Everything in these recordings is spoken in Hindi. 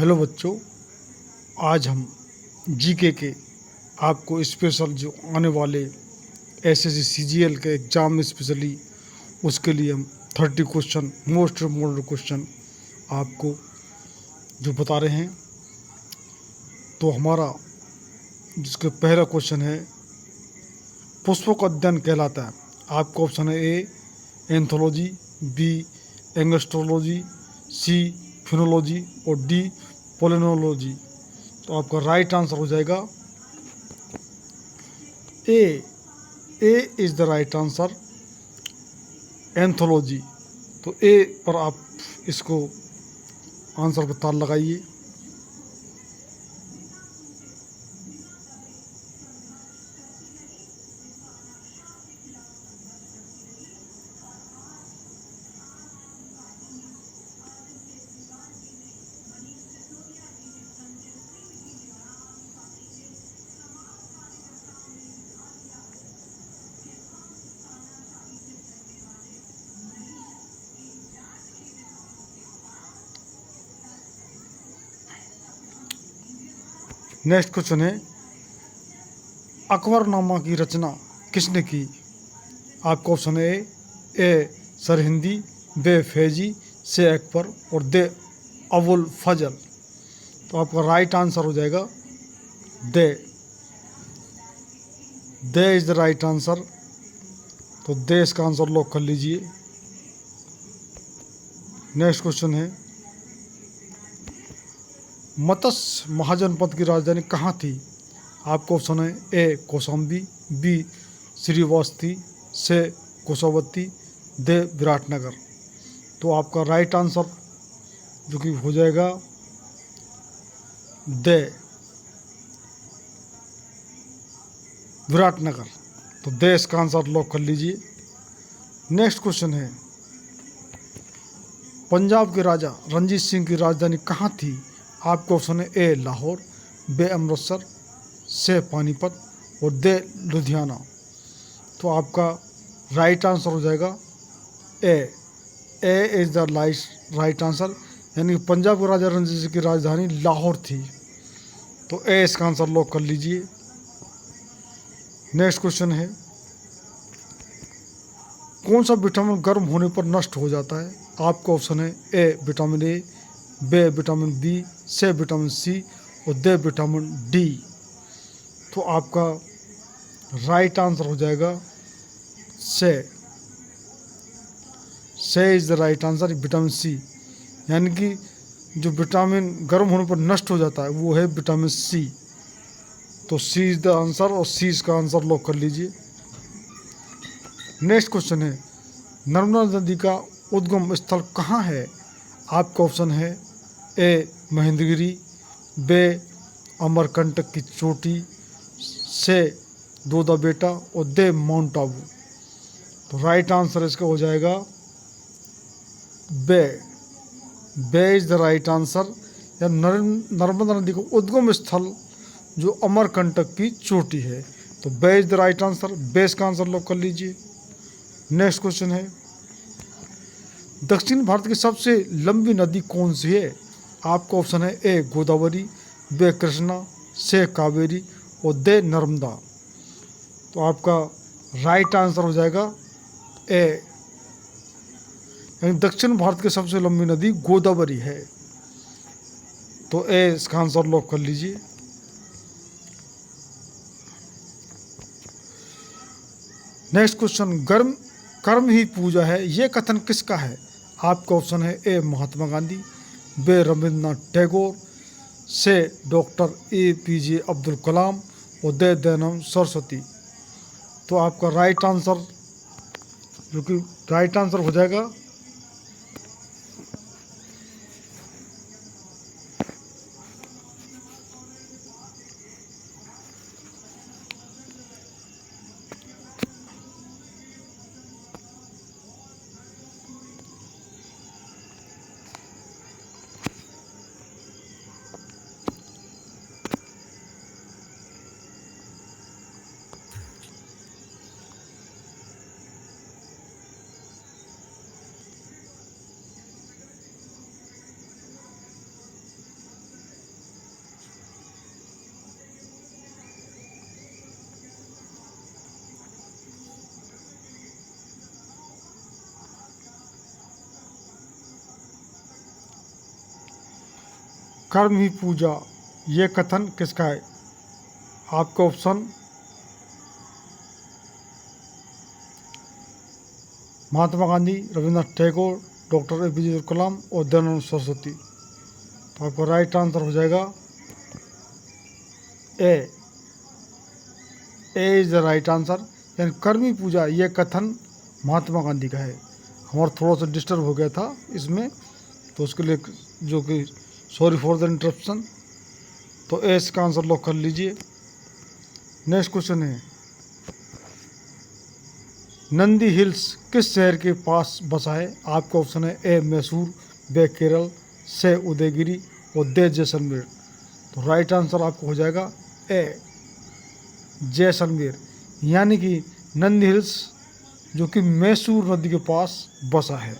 हेलो बच्चों, आज हम जीके के आपको स्पेशल जो आने वाले एसएससी सीजीएल के एग्ज़ाम में स्पेशली उसके लिए हम 30 क्वेश्चन मोस्ट इम्पोर्टेंट क्वेश्चन आपको जो बता रहे हैं। तो हमारा जिसका पहला क्वेश्चन है, पुष्पों का अध्ययन कहलाता है। आपका ऑप्शन है A anthology, B angstrology, C phenology और डी पोलिनोलॉजी। तो आपका राइट आंसर हो जाएगा A. A is the right answer, anthology. तो ए पर आप इसको आंसर का ताल लगाइए। नेक्स्ट क्वेश्चन है, अकबरनामा की रचना किसने की? आपका ऑप्शन है ए सरहिंदी, बे फैजी, से अकबर और दे अबुल फजल। तो आपका राइट आंसर हो जाएगा दे। दे इज़ द राइट आंसर। तो दे इसका आंसर लॉक कर लीजिए। नेक्स्ट क्वेश्चन है, मत्स्य महाजनपद की राजधानी कहाँ थी? आपका ऑप्शन है ए कौशाम्बी, बी श्रीवास्ती, से कोसावती, दे विराटनगर। तो आपका राइट आंसर जो कि हो जाएगा दे विराटनगर। तो दे इसका आंसर लॉक कर लीजिए। नेक्स्ट क्वेश्चन है, पंजाब के राजा रणजीत सिंह की राजधानी कहाँ थी? आपका ऑप्शन है ए लाहौर, बे अमृतसर, से पानीपत और दे लुधियाना। तो आपका राइट आंसर हो जाएगा A. A is the right answer, यानी कि पंजाब के राजा रणजीत सिंह की राजधानी लाहौर थी। तो ए इसका आंसर लॉक कर लीजिए। नेक्स्ट क्वेश्चन है, कौन सा विटामिन गर्म होने पर नष्ट हो जाता है? आपका ऑप्शन है A vitamin A, B vitamin B, C vitamin C और दे विटामिन डी। तो आपका राइट आंसर हो जाएगा C. C is the right answer, vitamin C, यानी कि जो विटामिन गर्म होने पर नष्ट हो जाता है वो है विटामिन सी। तो सी इज़ द आंसर और सी इसका आंसर लॉक कर लीजिए। नेक्स्ट क्वेश्चन है, नर्मदा नदी का उद्गम स्थल कहाँ है? आपका ऑप्शन है ए महेंद्रगिरी, बे अमरकंटक की चोटी, से दोदा बेटा और दे माउंट आबू। तो राइट आंसर इसका हो जाएगा B. Bay is the right answer, या नर्मदा नदी का उद्गम स्थल जो अमरकंटक की चोटी है। तो बे इज़ द राइट आंसर, बे इसका आंसर लॉक कर लीजिए। नेक्स्ट क्वेश्चन है, दक्षिण भारत की सबसे लंबी नदी कौन सी है? आपका ऑप्शन है ए गोदावरी, बे कृष्णा, से कावेरी और दे नर्मदा। तो आपका राइट आंसर हो जाएगा ए, यानी दक्षिण भारत की सबसे लंबी नदी गोदावरी है। तो ए इसका आंसर लॉक कर लीजिए। नेक्स्ट क्वेश्चन, कर्म ही पूजा है, ये कथन किसका है? आपका ऑप्शन है ए महात्मा गांधी, बे रविंद्रनाथ टैगोर, से डॉक्टर APJ अब्दुल कलाम और दे दयानंद सरस्वती। तो आपका राइट आंसर जो कि राइट आंसर हो जाएगा कर्म ही पूजा ये कथन किसका है? आपका option Mahatma Gandhi, Rabindranath Tagore, doctor APJ Abdul Kalam और दयानंद सरस्वती। तो आपका राइट आंसर हो जाएगा A is the right answer. यानी कर्मी पूजा ये कथन महात्मा गांधी का है। हमारा थोड़ा सा डिस्टर्ब हो गया था इसमें, तो उसके लिए जो कि सॉरी फॉर द इंटरप्शन। तो ए इसका आंसर लॉक कर लीजिए। नेक्स्ट क्वेश्चन है, नंदी हिल्स किस शहर के पास बसा है? आपका ऑप्शन है ए मैसूर, बी केरल, सी उदयगिरी और डी जैसलमेर। तो राइट आंसर आपको हो जाएगा ए जैसलमेर। यानी कि नंदी हिल्स जो कि मैसूर नदी के पास बसा है।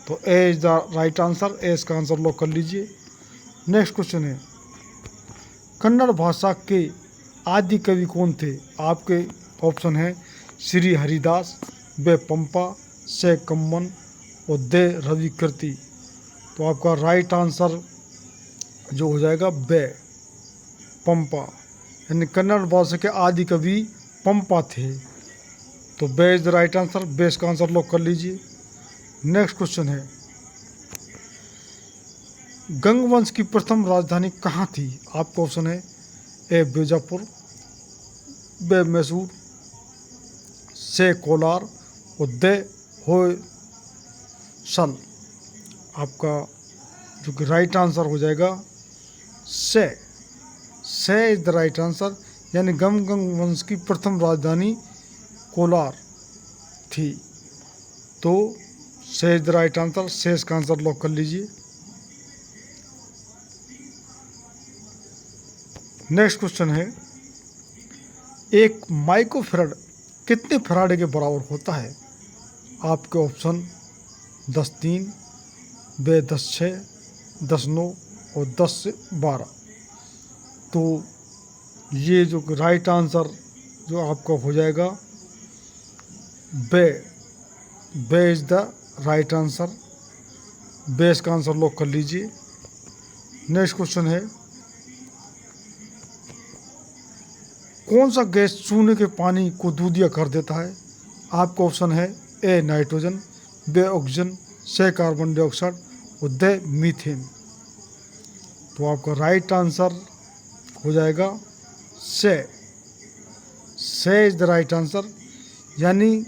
तो ए इज द राइट आंसर। ए इसका आंसर लॉक कर लीजिए। नेक्स्ट क्वेश्चन है, कन्नड़ भाषा के आदि कवि कौन थे? आपके ऑप्शन है श्री हरिदास, बे पंपा, से कम्मन और दे रविकृति। तो आपका राइट आंसर जो हो जाएगा बे पंपा। यानी कन्नड़ भाषा के आदि कवि पंपा थे। तो बे इज द राइट आंसर। बे इसका आंसर लॉक कर लीजिए। नेक्स्ट क्वेश्चन है, गंगवंश की प्रथम राजधानी कहाँ थी? आपका ऑप्शन है ए बीजापुर, बे मैसूर, से कोलार और दे होयसल। आपका जो कि राइट आंसर हो जाएगा से इज द राइट आंसर। यानी गंग वंश की प्रथम राजधानी कोलार थी। तो से इज द राइट आंसर। से इसका आंसर लॉक कर लीजिए। नेक्स्ट क्वेश्चन है, एक माइक्रोफैराड कितने फैराडे के बराबर होता है? आपके ऑप्शन 10-3, बे 10-6, 10-9 और 10-12। तो ये जो राइट आंसर जो आपका हो जाएगा बे इज द राइट आंसर। बे इसका आंसर लॉक कर लीजिए। नेक्स्ट क्वेश्चन है, कौन सा गैस चूने के पानी को दूधिया कर देता है? आपका ऑप्शन है ए नाइट्रोजन, बे ऑक्सीजन, से कार्बन डाइऑक्साइड और दे मीथेन। तो आपका राइट आंसर हो जाएगा से इज द राइट आंसर। यानी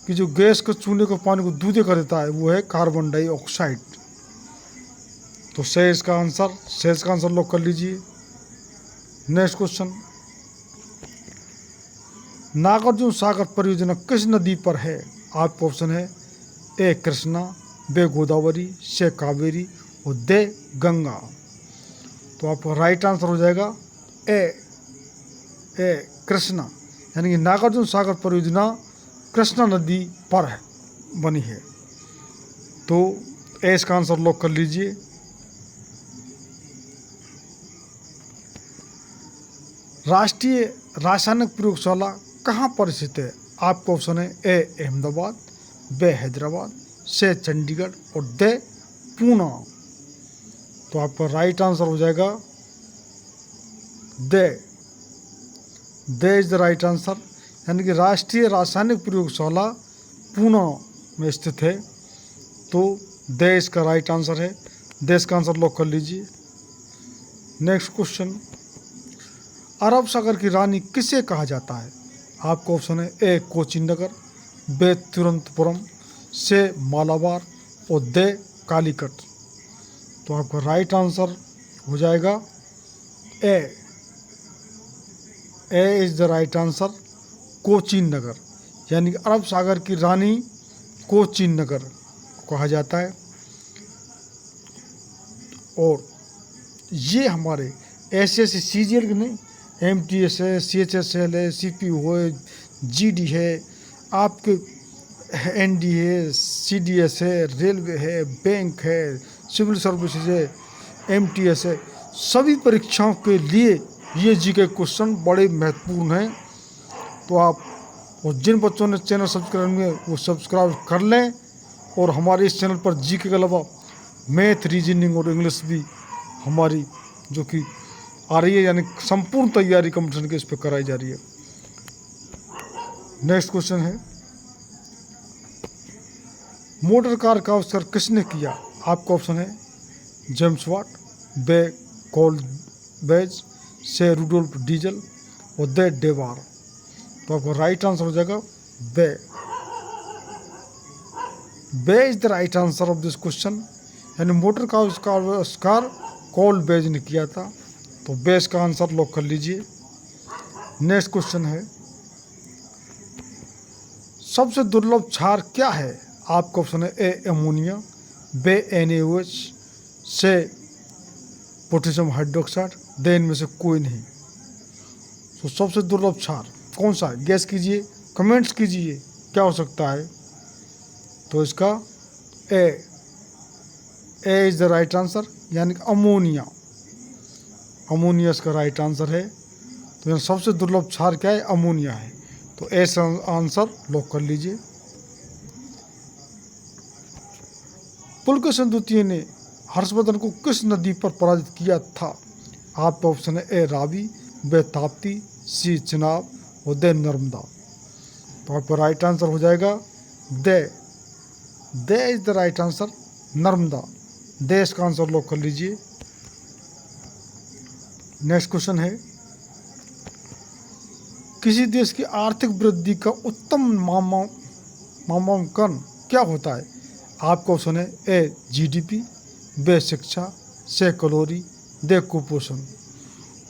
कि जो गैस को चूने को पानी को दूधिया कर देता है वो है कार्बन डाइऑक्साइड। तो से इसका आंसर लॉक कर लीजिए। नेक्स्ट क्वेश्चन, नागार्जुन सागर परियोजना किस नदी पर है? आपका ऑप्शन है ए कृष्णा, बे गोदावरी, से कावेरी और दे गंगा। तो आपका राइट आंसर हो जाएगा ए कृष्णा। यानी कि नागार्जुन सागर परियोजना कृष्णा नदी पर है बनी है। तो ए इसका आंसर लॉक कर लीजिए। राष्ट्रीय रासायनिक प्रयोगशाला कहाँ पर स्थित है? आपका ऑप्शन है ए अहमदाबाद, बे हैदराबाद, से चंडीगढ़ और दे पूना। तो आपका राइट आंसर हो जाएगा D is the right answer. यानी कि राष्ट्रीय रासायनिक प्रयोगशाला पूना में स्थित है। तो दे इसका राइट आंसर है। दे इसका आंसर लॉक कर लीजिए। नेक्स्ट क्वेश्चन, अरब सागर की रानी किसे कहा जाता है? आपका ऑप्शन है ए कोचिन नगर, बे तिरुवनंतपुरम, से मालाबार और दे कालीकट। तो आपका राइट आंसर हो जाएगा A is the right answer, Cochin नगर। यानी कि अरब सागर की रानी कोचीन नगर कहा जाता है। और ये हमारे ऐसे CGL के नहीं, MTS है, CHSL है, CPU है, GD है, आपके ND है, CDS है, रेलवे है, बैंक है, सिविल सर्विसेज है, MTS है, सभी परीक्षाओं के लिए ये GK क्वेश्चन बड़े महत्वपूर्ण हैं। तो आप और जिन बच्चों ने चैनल सब्सक्राइब में वो सब्सक्राइब कर लें। और हमारे इस चैनल पर GK के अलावा मैथ, रीजनिंग और इंग्लिश भी हमारी जो कि आ रही है, यानी संपूर्ण तैयारी कंपटीशन की इस पर कराई जा रही है। नेक्स्ट क्वेश्चन है, मोटर कार का आविष्कार किसने किया? आपका ऑप्शन है James Watt, B Karl Benz, C Rudolf Diesel और दे डेवार। तो आपका राइट आंसर हो जाएगा B. B is the right answer of this question, यानी मोटर का आविष्कार कॉल्ड बेज ने किया था। तो बेस का आंसर लॉक कर लीजिए। नेक्स्ट क्वेश्चन है, सबसे दुर्लभ क्षार क्या है? आपका ऑप्शन है ए अमोनिया, बे NaOH, से पोटेशियम हाइड्रोक्साइड, दे इनमें से कोई नहीं। तो सबसे दुर्लभ क्षार कौन सा है? गैस कीजिए, कमेंट्स कीजिए, क्या हो सकता है? तो इसका ए इज द राइट आंसर, यानी कि अमोनिया। अमोनिया इसका राइट आंसर है। तो यहाँ सबसे दुर्लभ क्षार क्या है? अमोनिया है। तो ए आंसर लॉक कर लीजिए। पुलकेशन द्वितीय ने हर्षवर्धन को किस नदी पर पराजित किया था? आपका ऑप्शन है ए रावी, बे ताप्ती, सी चिनाब और दे नर्मदा। तो आपका राइट आंसर हो जाएगा D is the right answer, Narmada. देश का आंसर लॉक कर लीजिए। नेक्स्ट क्वेश्चन है, किसी देश की आर्थिक वृद्धि का उत्तम मापांकन क्या होता है? आपका ऑप्शन है ए GDP, बे शिक्षा, से कैलोरी, दे कुपोषण।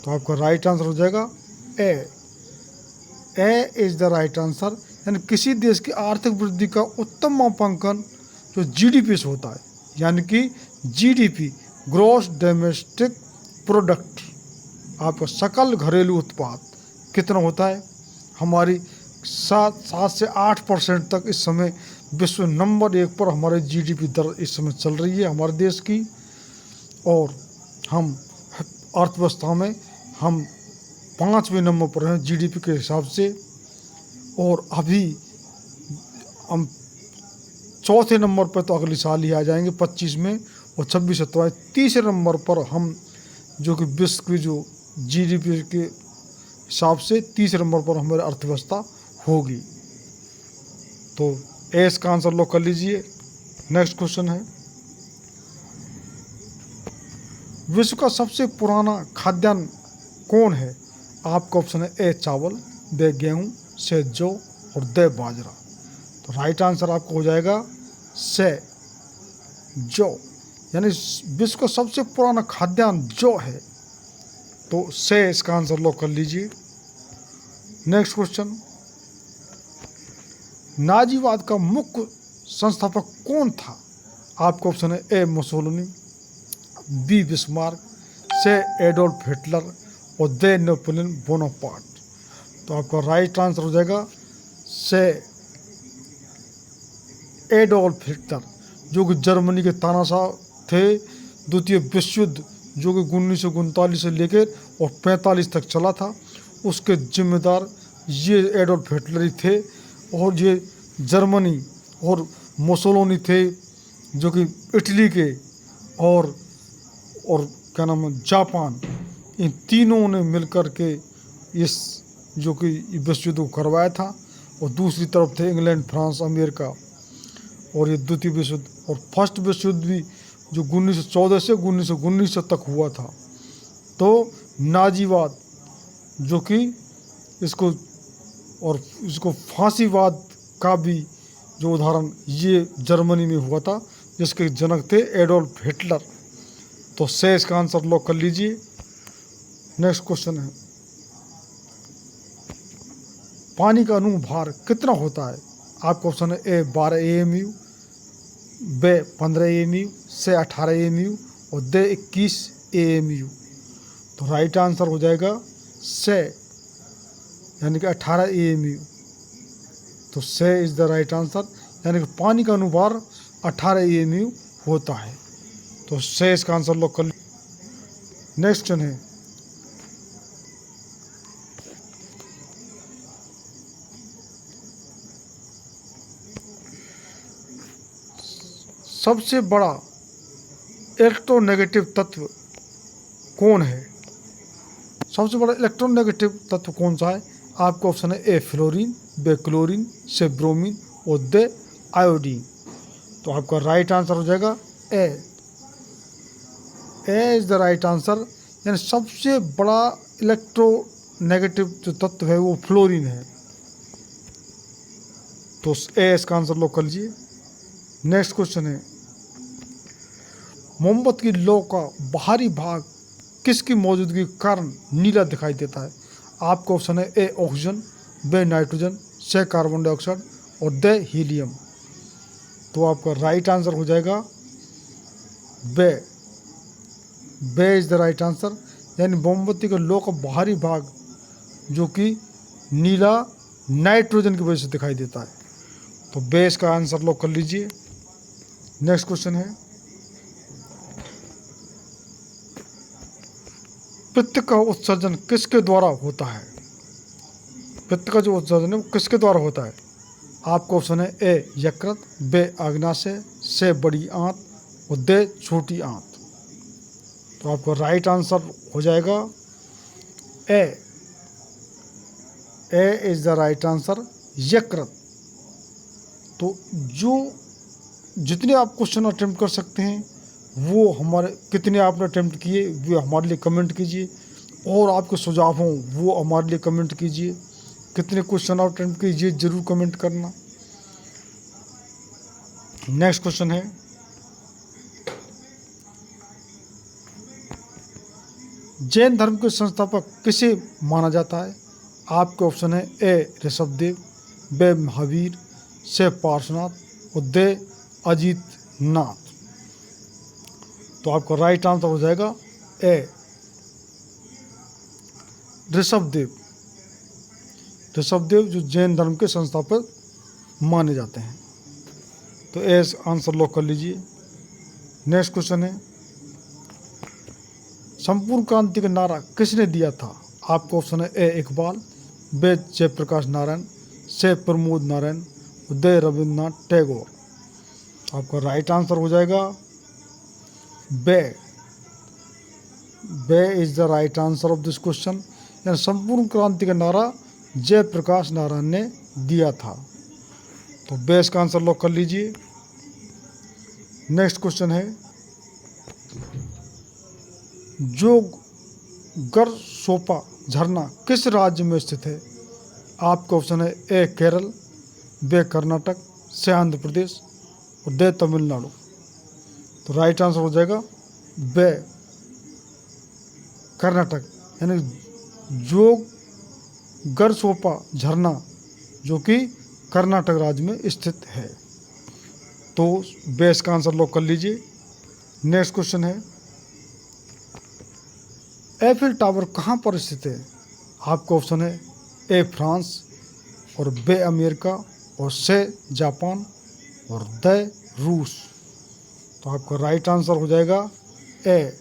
तो आपका राइट आंसर हो जाएगा A is the right answer, यानी किसी देश की आर्थिक वृद्धि का उत्तम मापांकन जो GDP से होता है, यानी कि GDP ग्रॉस डोमेस्टिक प्रोडक्ट, आपका सकल घरेलू उत्पाद कितना होता है? हमारी 7 से 8% तक इस समय विश्व नंबर 1 पर हमारे GDP दर इस समय चल रही है हमारे देश की। और हम अर्थव्यवस्था में हम 5वें नंबर पर हैं GDP के हिसाब से। और अभी हम 4थे नंबर पर तो अगले साल ही आ जाएंगे 25 में, और 26, 27, 3रे नंबर पर हम, जो कि विश्व की जो GDP के हिसाब से 3रे नंबर पर हमारी अर्थव्यवस्था होगी। तो एस का आंसर लॉक कर लीजिए। नेक्स्ट क्वेश्चन है, विश्व का सबसे पुराना खाद्यान्न कौन है? आपका ऑप्शन है ए चावल, बे गेहूँ, से जौ और दे बाजरा। तो राइट आंसर आपको हो जाएगा से जौ, यानी विश्व का सबसे पुराना खाद्यान्न जौ है। तो से इसका आंसर लॉक कर लीजिए। नेक्स्ट क्वेश्चन, नाजीवाद का मुख्य संस्थापक कौन था? आपका ऑप्शन है ए मुसोलिनी, बी बिस्मार्क, से एडोल्फ हिटलर और दे नेपोलियन बोनापार्ट। तो आपका राइट आंसर हो जाएगा से एडोल्फ हिटलर, जो कि जर्मनी के तानाशाह थे। द्वितीय विश्व युद्ध जो कि 1939 से लेकर और 45 तक चला था, उसके जिम्मेदार ये एडोल्फ हिटलर ही थे। और ये जर्मनी और मुसोलिनी थे जो कि इटली के, और क्या नाम है, जापान, इन तीनों ने मिलकर के इस जो कि विश्व युद्ध को करवाया था। और दूसरी तरफ थे इंग्लैंड, फ्रांस, अमेरिका। और ये द्वितीय विश्व युद्ध और फर्स्ट विश्व युद्ध भी जो 1914 से 1919 तक हुआ था। तो नाजीवाद जो कि इसको फांसीवाद का भी जो उदाहरण ये जर्मनी में हुआ था, जिसके जनक थे एडोल्फ हिटलर। तो से इसका आंसर लॉक कर लीजिए। नेक्स्ट क्वेश्चन है, पानी का अनुभार कितना होता है? आपका ऑप्शन है ए 12 AMU, बे 15 AMU, से 18 AMU और दे 21 AMU। तो राइट आंसर हो जाएगा से, यानी कि 18 AMU। तो से इज द राइट आंसर, यानी कि पानी का अनुभार 18 AMU होता है। तो से इसका आंसर लॉक कर। नेक्स्ट क्वेश्चन है, सबसे बड़ा इलेक्ट्रोनेगेटिव तत्व कौन है? सबसे बड़ा इलेक्ट्रोनेगेटिव तत्व कौन सा है? आपका ऑप्शन है ए फ्लोरीन, बी क्लोरीन, सी ब्रोमीन और डी आयोडीन। तो आपका राइट आंसर हो जाएगा A. A is the right answer. यानी सबसे बड़ा इलेक्ट्रोनेगेटिव जो तत्व है वो फ्लोरीन है। तो ए इसका आंसर लॉक कर लीजिए। नेक्स्ट क्वेश्चन है, मोमबत्ती की लौ का बाहरी भाग किसकी मौजूदगी के कारण नीला दिखाई देता है? आपका ऑप्शन है A oxygen, B nitrogen, C carbon dioxide और डी हीलियम। तो आपका राइट आंसर हो जाएगा B. B is the right answer. यानी मोमबत्ती के लौ का बाहरी भाग जो कि नीला नाइट्रोजन की वजह से दिखाई देता है। तो बे इसका आंसर लॉक कर लीजिए। नेक्स्ट क्वेश्चन है, पित्त का उत्सर्जन किसके द्वारा होता है? पित्त का जो उत्सर्जन है वो किसके द्वारा होता है? आपका ऑप्शन है ए यकृत, बी अग्नाशय, सी बड़ी आंत और डी छोटी आंत। तो आपका राइट आंसर हो जाएगा A. A is the right answer, यकृत। तो जितने आप क्वेश्चन अटेम्प्ट कर सकते हैं वो हमारे, कितने आपने अटेम्प्ट किए वो हमारे लिए कमेंट कीजिए, और आपके सुझाव हों वो हमारे लिए कमेंट कीजिए। कितने क्वेश्चन आप अटेम्प्ट कीजिए जरूर कमेंट करना। नेक्स्ट क्वेश्चन है, जैन धर्म के संस्थापक किसे माना जाता है? आपके ऑप्शन है ए ऋषभदेव, बी महावीर, सी पार्श्वनाथ और डी अजित नाथ। तो आपका राइट आंसर हो जाएगा ए ऋषभदेव। ऋषभदेव जो जैन धर्म के संस्थापक माने जाते हैं। तो ए आंसर लॉक कर लीजिए। नेक्स्ट क्वेश्चन है, संपूर्ण क्रांति का नारा किसने दिया था? आपका ऑप्शन है A Iqbal, B Jayaprakash Narayan, C Pramod Narayan और डी रविन्द्रनाथ टैगोर। आपका राइट आंसर हो जाएगा B. B is the right answer of this question. यानी संपूर्ण क्रांति का नारा जयप्रकाश नारायण ने दिया था। तो बे इसका आंसर लॉक कर लीजिए। नेक्स्ट क्वेश्चन है, जोगरसोपा झरना किस राज्य में स्थित है? आपका ऑप्शन है ए केरल, बी कर्नाटक, सी आंध्र प्रदेश और डी तमिलनाडु। तो राइट आंसर हो जाएगा बे कर्नाटक। यानी जोगरसोपा झरना जो कि कर्नाटक राज्य में स्थित है। तो बे इसका आंसर लॉक कर लीजिए। नेक्स्ट क्वेश्चन है, एफिल टावर कहाँ पर स्थित है? आपका ऑप्शन है ए फ्रांस और बी अमेरिका और सी जापान और डी रूस। तो आपका राइट आंसर हो जाएगा A.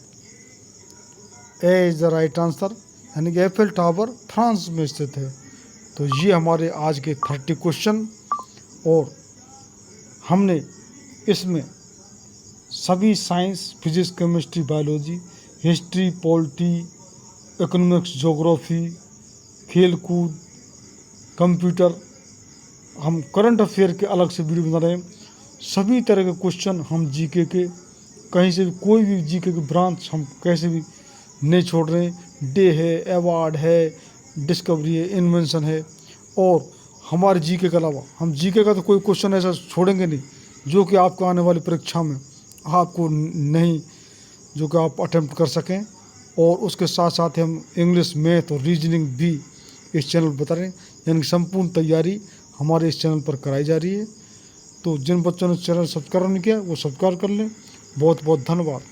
A is the right answer. यानी कि एफिल टावर फ्रांस में स्थित है। तो ये हमारे आज के 30 क्वेश्चन, और हमने इसमें सभी science, physics, chemistry, biology, history, polity, economics, geography, खेल कूद, कंप्यूटर, हम करंट अफेयर के अलग से वीडियो बना रहे हैं। सभी तरह के क्वेश्चन हम जीके के, कहीं से भी कोई भी जीके की ब्रांच हम कैसे भी नहीं छोड़ रहे हैं। डे है, अवार्ड है, डिस्कवरी है, इन्वेंशन है, और हमारे जीके के अलावा हम जीके का तो कोई क्वेश्चन ऐसा छोड़ेंगे नहीं जो कि आपको आने वाली परीक्षा में आपको नहीं, जो कि आप अटेम्प्ट कर सकें। और उसके साथ साथ हम इंग्लिश, मैथ और रीजनिंग भी इस चैनल पर बता रहे हैं। यानी संपूर्ण तैयारी हमारे इस चैनल पर कराई जा रही है। तो जिन बच्चों ने चैनल सब्सक्राइब नहीं किया वो सब्सक्राइब कर लें। बहुत बहुत धन्यवाद।